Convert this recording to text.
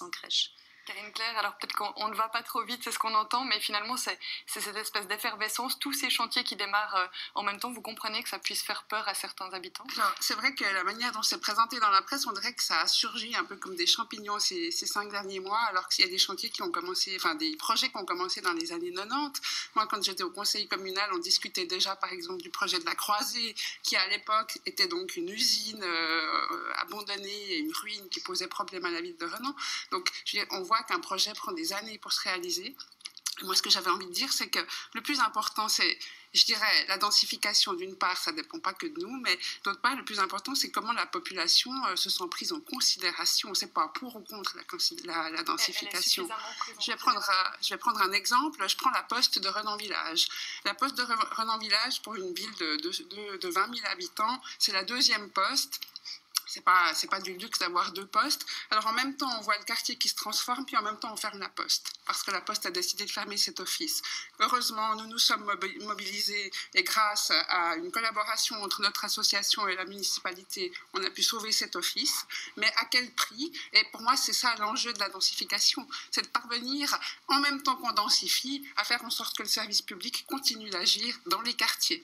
en crèche. Karine Claire, alors peut-être qu'on ne va pas trop vite, c'est ce qu'on entend, mais finalement c'est cette espèce d'effervescence, tous ces chantiers qui démarrent en même temps, vous comprenez que ça puisse faire peur à certains habitants? C'est vrai que la manière dont c'est présenté dans la presse, on dirait que ça a surgi un peu comme des champignons ces 5 derniers mois, alors qu'il y a des chantiers qui ont commencé, enfin des projets qui ont commencé dans les années 90. Moi, quand j'étais au conseil communal, on discutait déjà par exemple du projet de la Croisée, qui à l'époque était donc une usine abandonnée et une ruine qui posait problème à la ville de Renan. Donc on voit qu'un projet prend des années pour se réaliser. Et moi, ce que j'avais envie de dire, c'est que le plus important, c'est, je dirais, la densification. D'une part, ça ne dépend pas que de nous, mais d'autre part, le plus important, c'est comment la population se sent prise en considération. C'est pas pour ou contre la densification. Je vais prendre un exemple. Je prends la poste de Renan Village. La poste de Renan Village, pour une ville de 20 000 habitants, c'est la deuxième poste. C'est pas du luxe d'avoir 2 postes. Alors en même temps, on voit le quartier qui se transforme, puis en même temps, on ferme la poste, parce que la poste a décidé de fermer cet office. Heureusement, nous nous sommes mobilisés, et grâce à une collaboration entre notre association et la municipalité, on a pu sauver cet office. Mais à quel prix? Et pour moi, c'est ça l'enjeu de la densification, c'est de parvenir, en même temps qu'on densifie, à faire en sorte que le service public continue d'agir dans les quartiers.